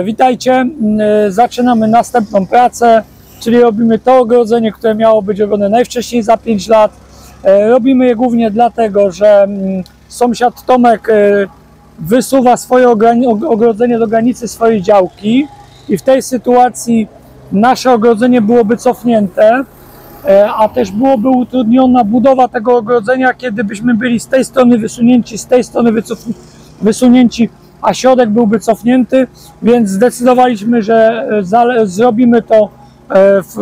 Witajcie, zaczynamy następną pracę, czyli robimy to ogrodzenie, które miało być robione najwcześniej za 5 lat. Robimy je głównie dlatego, że sąsiad Tomek wysuwa swoje ogrodzenie do granicy swojej działki i w tej sytuacji nasze ogrodzenie byłoby cofnięte, a też byłoby utrudniona budowa tego ogrodzenia, kiedy byśmy byli z tej strony wysunięci, z tej strony wysunięci, a środek byłby cofnięty, więc zdecydowaliśmy, że zrobimy to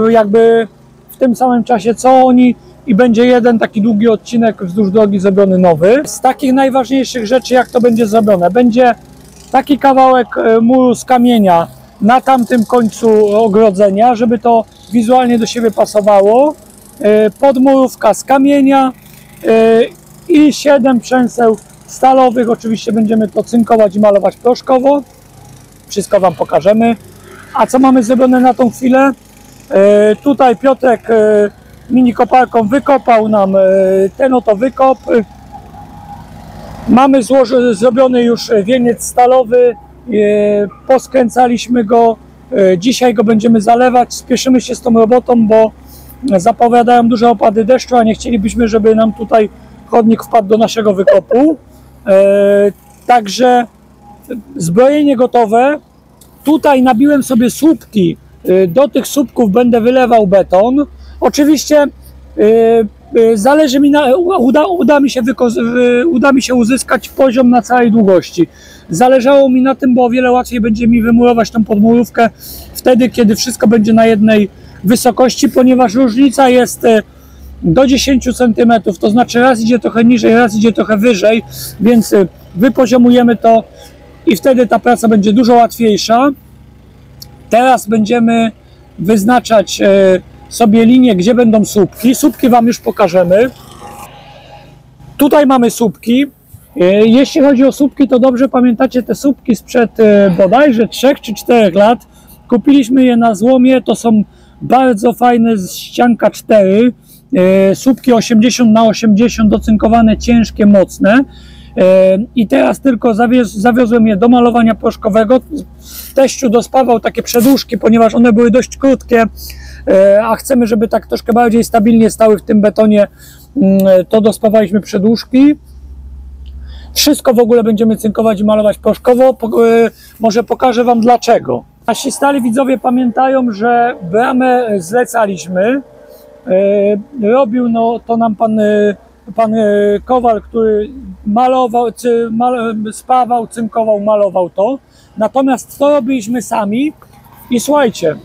jakby w tym samym czasie co oni i będzie jeden taki długi odcinek wzdłuż drogi zrobiony nowy. Z takich najważniejszych rzeczy, jak to będzie zrobione, będzie taki kawałek muru z kamienia na tamtym końcu ogrodzenia, żeby to wizualnie do siebie pasowało, podmurówka z kamienia i 7 przęseł stalowych. Oczywiście będziemy to cynkować i malować proszkowo. Wszystko Wam pokażemy. A co mamy zrobione na tą chwilę? Tutaj Piotrek mini koparką wykopał nam ten oto wykop. Mamy zrobiony już wieniec stalowy. Poskręcaliśmy go. Dzisiaj go będziemy zalewać. Spieszymy się z tą robotą, bo zapowiadają duże opady deszczu, a nie chcielibyśmy, żeby nam tutaj chodnik wpadł do naszego wykopu. Także zbrojenie gotowe. Tutaj nabiłem sobie słupki. Do tych słupków będę wylewał beton. Oczywiście zależy mi uda mi się uzyskać poziom na całej długości. Zależało mi na tym, bo o wiele łatwiej będzie mi wymurować tą podmurówkę wtedy, kiedy wszystko będzie na jednej wysokości, ponieważ różnica jest do 10 cm, to znaczy raz idzie trochę niżej, raz idzie trochę wyżej, więc wypoziomujemy to i wtedy ta praca będzie dużo łatwiejsza. Teraz będziemy wyznaczać sobie linię, gdzie będą słupki. Słupki Wam już pokażemy. Tutaj mamy słupki. Jeśli chodzi o słupki, to dobrze pamiętacie te słupki sprzed bodajże 3 czy 4 lat. Kupiliśmy je na złomie, to są bardzo fajne z ścianka 4. Słupki 80 na 80, docynkowane, ciężkie, mocne. I teraz tylko zawiozłem je do malowania proszkowego. Teściu dospawał takie przedłużki, ponieważ one były dość krótkie, a chcemy, żeby tak troszkę bardziej stabilnie stały w tym betonie, to dospawaliśmy przedłużki. Wszystko w ogóle będziemy cynkować i malować proszkowo. Może pokażę Wam dlaczego. Nasi stali widzowie pamiętają, że bramę zlecaliśmy. Robił to nam pan Kowal, który spawał, cynkował, malował to. Natomiast to robiliśmy sami i słuchajcie,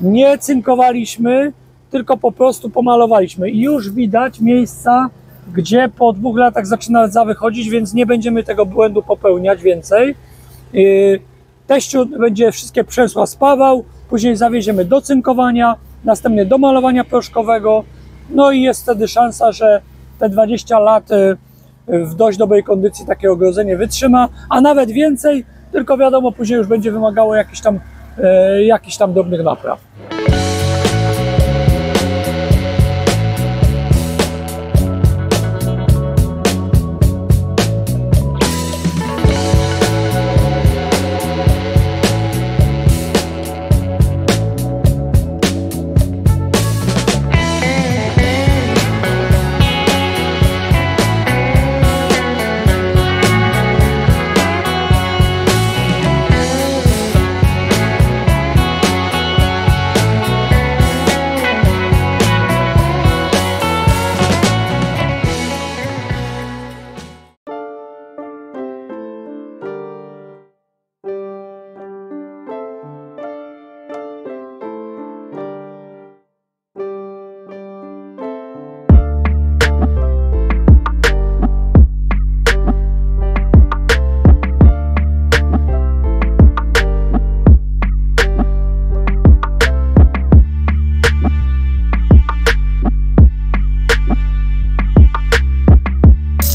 nie cynkowaliśmy, tylko po prostu pomalowaliśmy. I już widać miejsca, gdzie po 2 latach zaczyna rdza wychodzić, więc nie będziemy tego błędu popełniać więcej. Teściu będzie wszystkie przęsła spawał, później zawieziemy do cynkowania, następnie do malowania proszkowego. No i jest wtedy szansa, że te 20 lat w dość dobrej kondycji takie ogrodzenie wytrzyma, a nawet więcej, tylko wiadomo, później już będzie wymagało jakichś tam drobnych napraw.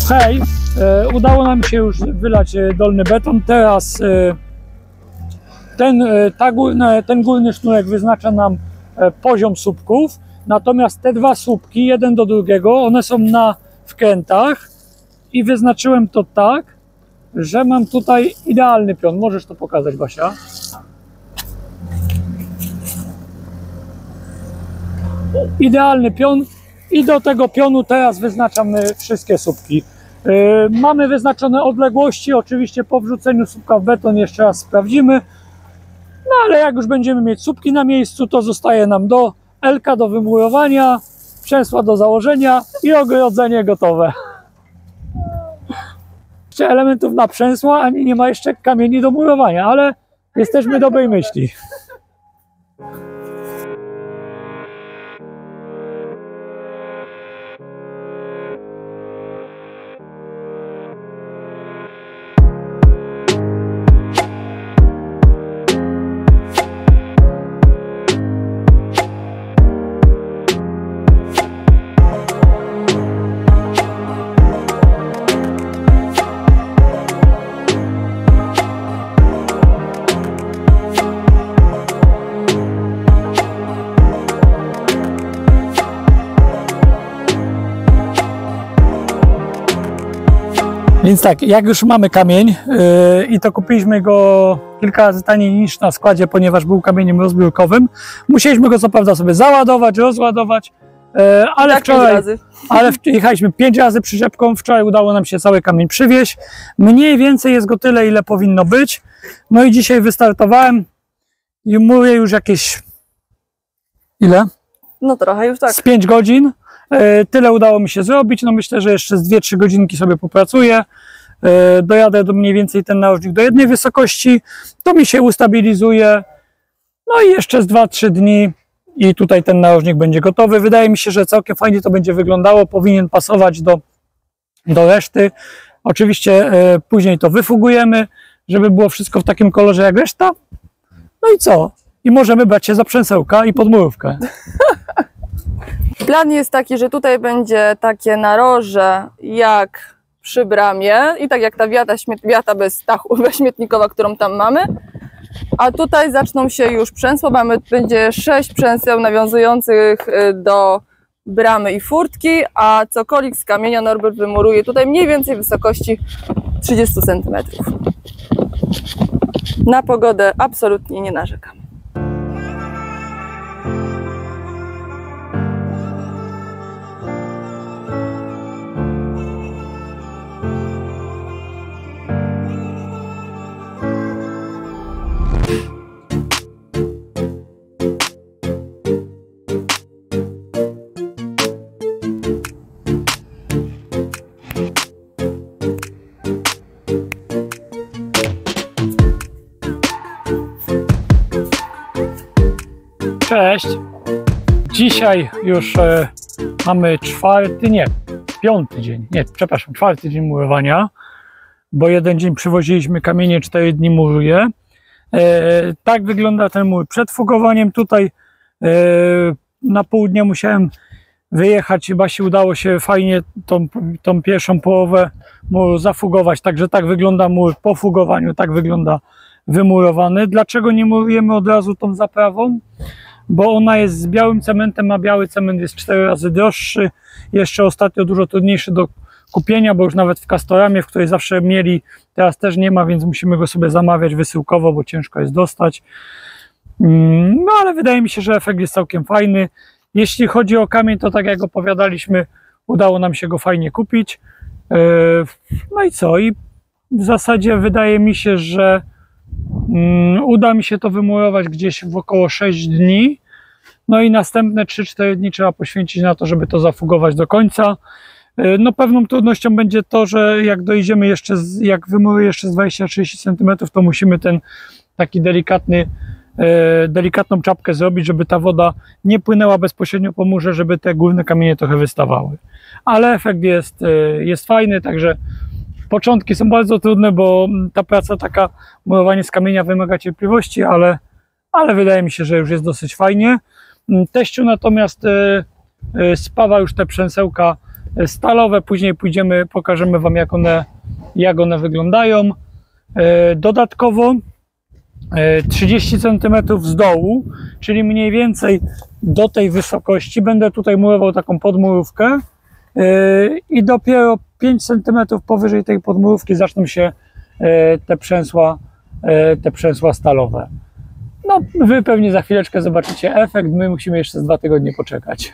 Hej, udało nam się już wylać dolny beton. Teraz ten górny sznurek wyznacza nam poziom słupków, natomiast te 2 słupki, jeden do drugiego, one są na wkrętach i wyznaczyłem to tak, że mam tutaj idealny pion. Możesz to pokazać, Basia? idealny pion i do tego pionu teraz wyznaczamy wszystkie słupki. Mamy wyznaczone odległości, oczywiście po wrzuceniu słupka w beton jeszcze raz sprawdzimy, no ale jak już będziemy mieć słupki na miejscu, to zostaje nam do L-ka do wymurowania, przęsła do założenia i ogrodzenie gotowe. Jeszcze elementów na przęsła, ani nie ma jeszcze kamieni do murowania, ale jesteśmy dobrej myśli. Więc tak, jak już mamy kamień i to kupiliśmy go kilka razy taniej niż na składzie, ponieważ był kamieniem rozbiórkowym, musieliśmy go co prawda sobie załadować, rozładować, ale tak, wczoraj jechaliśmy 5 razy przyczepką, wczoraj udało nam się cały kamień przywieźć. Mniej więcej jest go tyle, ile powinno być. No i dzisiaj wystartowałem i mówię już jakieś... Ile? No trochę już tak. Z 5 godzin. Tyle udało mi się zrobić, no myślę, że jeszcze z 2-3 godzinki sobie popracuję, dojadę do mniej więcej ten narożnik do jednej wysokości, to mi się ustabilizuje, no i jeszcze z 2-3 dni i tutaj ten narożnik będzie gotowy. Wydaje mi się, że całkiem fajnie to będzie wyglądało, powinien pasować do reszty. Oczywiście później to wyfugujemy, żeby było wszystko w takim kolorze jak reszta. No i co? I możemy brać się za przęsełka i podmurówkę. Plan jest taki, że tutaj będzie takie naroże jak przy bramie i tak jak ta wiata bez dachu, śmietnikowa, którą tam mamy. A tutaj zaczną się już przęsła, będzie 6 przęseł nawiązujących do bramy i furtki, a cokolik z kamienia Norbert wymuruje tutaj mniej więcej wysokości 30 cm. Na pogodę absolutnie nie narzekam. Cześć! Dzisiaj już mamy piąty dzień murowania, bo jeden dzień przywoziliśmy kamienie, 4 dni muruję. Tak wygląda ten mur przed fugowaniem. Tutaj na pół dnia musiałem wyjechać, chyba się udało się fajnie tą pierwszą połowę muru zafugować, także tak wygląda mur po fugowaniu, tak wygląda wymurowany. Dlaczego nie murujemy od razu tą zaprawą? Bo ona jest z białym cementem, a biały cement jest 4 razy droższy, jeszcze ostatnio dużo trudniejszy do kupienia, bo już nawet w Castoramie, w której zawsze mieli, teraz też nie ma, więc musimy go sobie zamawiać wysyłkowo, bo ciężko jest dostać. No ale wydaje mi się, że efekt jest całkiem fajny. Jeśli chodzi o kamień, to tak jak opowiadaliśmy, udało nam się go fajnie kupić. No i co? I w zasadzie wydaje mi się, że uda mi się to wymurować gdzieś w około 6 dni. No i następne 3-4 dni trzeba poświęcić na to, żeby to zafugować do końca. No pewną trudnością będzie to, że jak dojdziemy jeszcze, jak wymuruję jeszcze z 20-30 cm, to musimy ten taki delikatną czapkę zrobić, żeby ta woda nie płynęła bezpośrednio po murze, żeby te górne kamienie trochę wystawały. Ale efekt jest fajny, także początki są bardzo trudne, bo ta praca taka, murowanie z kamienia wymaga cierpliwości, ale wydaje mi się, że już jest dosyć fajnie. Teściu natomiast spawa już te przęsełka stalowe, później pokażemy Wam jak one wyglądają. Dodatkowo 30 cm z dołu, czyli mniej więcej do tej wysokości będę tutaj murował taką podmurówkę i dopiero 5 cm powyżej tej podmurówki zaczną się te przęsła stalowe. No, wy pewnie za chwileczkę zobaczycie efekt, my musimy jeszcze z 2 tygodnie poczekać.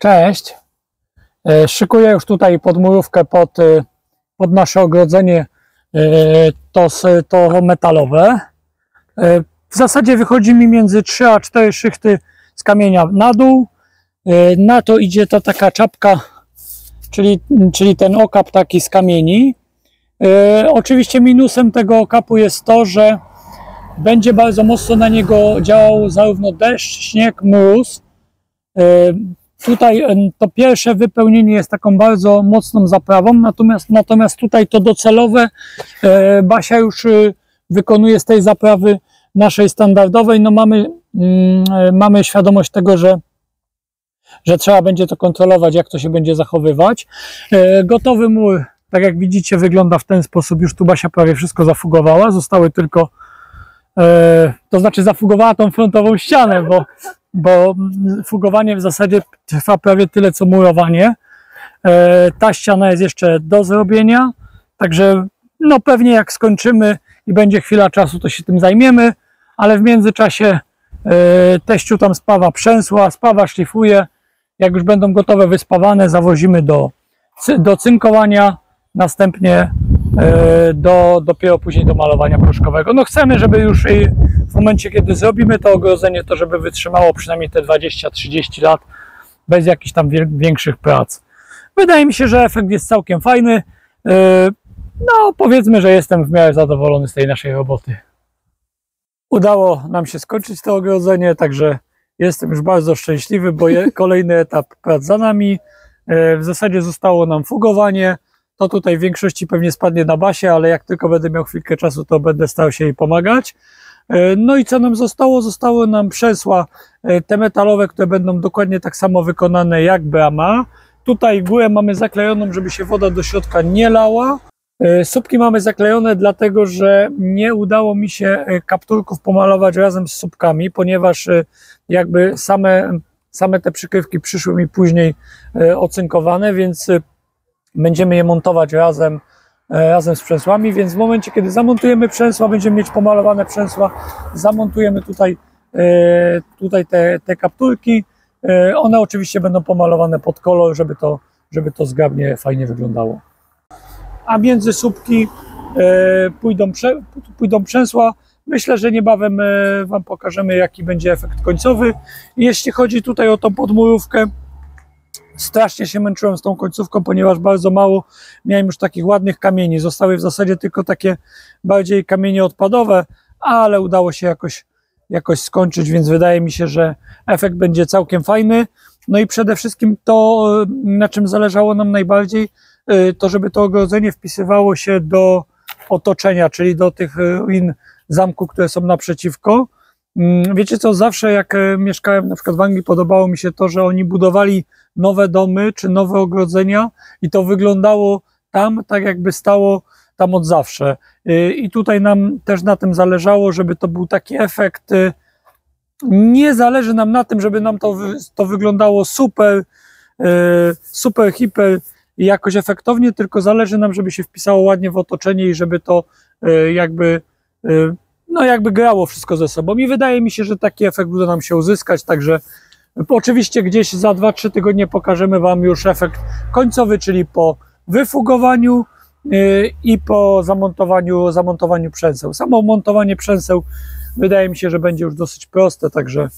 Cześć, szykuję już tutaj podmurówkę pod nasze ogrodzenie, to metalowe. W zasadzie wychodzi mi między 3 a 4 szychty z kamienia na dół. Na to idzie ta taka czapka, czyli ten okap taki z kamieni. Oczywiście minusem tego okapu jest to, że będzie bardzo mocno na niego działał zarówno deszcz, śnieg, mróz. Tutaj to pierwsze wypełnienie jest taką bardzo mocną zaprawą, natomiast tutaj to docelowe Basia już wykonuje z tej zaprawy naszej standardowej. No mamy świadomość tego, że trzeba będzie to kontrolować, jak to się będzie zachowywać. Gotowy mur, tak jak widzicie, wygląda w ten sposób. Już tu Basia prawie wszystko zafugowała, zostały tylko, to znaczy zafugowała tą frontową ścianę, bo fugowanie w zasadzie trwa prawie tyle co murowanie. Ta ściana jest jeszcze do zrobienia, także no pewnie jak skończymy i będzie chwila czasu, to się tym zajmiemy, ale w międzyczasie teściu tam spawa przęsła, spawa szlifuje. Jak już będą gotowe, wyspawane, zawozimy do cynkowania, następnie dopiero później do malowania proszkowego. No chcemy, żeby już w momencie, kiedy zrobimy to ogrodzenie, to żeby wytrzymało przynajmniej te 20-30 lat bez jakichś tam większych prac. Wydaje mi się, że efekt jest całkiem fajny. No powiedzmy, że jestem w miarę zadowolony z tej naszej roboty. Udało nam się skończyć to ogrodzenie, także jestem już bardzo szczęśliwy, bo kolejny etap prac za nami. W zasadzie zostało nam fugowanie. To tutaj w większości pewnie spadnie na Basię, ale jak tylko będę miał chwilkę czasu, to będę starał się jej pomagać. No i co nam zostało? Zostały nam przęsła te metalowe, które będą dokładnie tak samo wykonane jak brama. Tutaj górę mamy zaklejoną, żeby się woda do środka nie lała. Słupki mamy zaklejone dlatego, że nie udało mi się kapturków pomalować razem z słupkami, ponieważ jakby same te przykrywki przyszły mi później ocynkowane, więc będziemy je montować razem z przęsłami, więc w momencie, kiedy zamontujemy przęsła, będziemy mieć pomalowane przęsła, zamontujemy tutaj te kapturki. One oczywiście będą pomalowane pod kolor, żeby to zgrabnie, fajnie wyglądało. A między słupki pójdą przęsła. Myślę, że niebawem Wam pokażemy, jaki będzie efekt końcowy. Jeśli chodzi tutaj o tą podmurówkę, strasznie się męczyłem z tą końcówką, ponieważ bardzo mało miałem już takich ładnych kamieni. Zostały w zasadzie tylko takie bardziej kamienie odpadowe, ale udało się jakoś skończyć, więc wydaje mi się, że efekt będzie całkiem fajny. No i przede wszystkim to, na czym zależało nam najbardziej, to żeby to ogrodzenie wpisywało się do otoczenia, czyli do tych ruin zamku, które są naprzeciwko. Wiecie co, zawsze jak mieszkałem na przykład w Anglii, podobało mi się to, że oni budowali nowe domy czy nowe ogrodzenia i to wyglądało tam tak, jakby stało tam od zawsze. I tutaj nam też na tym zależało, żeby to był taki efekt. Nie zależy nam na tym, żeby nam to wyglądało super, hiper i jakoś efektownie, tylko zależy nam, żeby się wpisało ładnie w otoczenie i żeby to jakby grało wszystko ze sobą. I wydaje mi się, że taki efekt uda nam się uzyskać, także Oczywiście gdzieś za 2-3 tygodnie pokażemy Wam już efekt końcowy, czyli po wyfugowaniu i po zamontowaniu przęseł. Samo montowanie przęseł wydaje mi się, że będzie już dosyć proste, także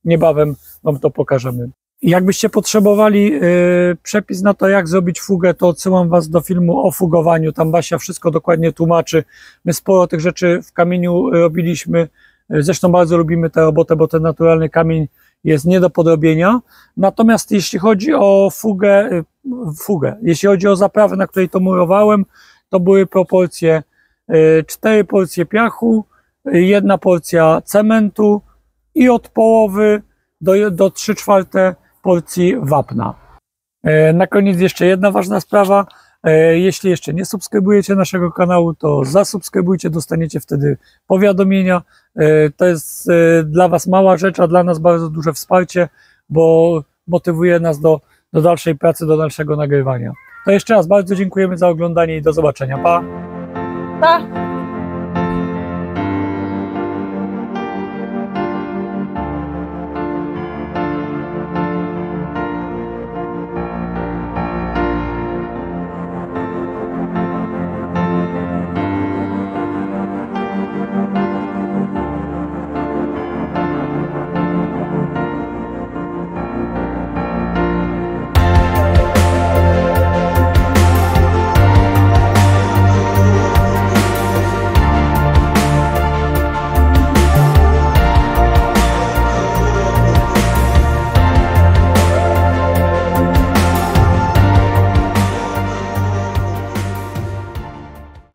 niebawem Wam to pokażemy. Jakbyście potrzebowali przepis na to, jak zrobić fugę, to odsyłam Was do filmu o fugowaniu. Tam Basia wszystko dokładnie tłumaczy. My sporo tych rzeczy w kamieniu robiliśmy. Zresztą bardzo lubimy tę robotę, bo ten naturalny kamień jest nie do podrobienia. Natomiast jeśli chodzi o jeśli chodzi o zaprawę, na której to murowałem, to były proporcje 4 porcje piachu, 1 porcja cementu i od połowy do 3/4 porcji wapna. Na koniec jeszcze jedna ważna sprawa. Jeśli jeszcze nie subskrybujecie naszego kanału, to zasubskrybujcie, dostaniecie wtedy powiadomienia. To jest dla Was mała rzecz, a dla nas bardzo duże wsparcie, bo motywuje nas do dalszej pracy, do dalszego nagrywania. To jeszcze raz bardzo dziękujemy za oglądanie i do zobaczenia. Pa! Pa!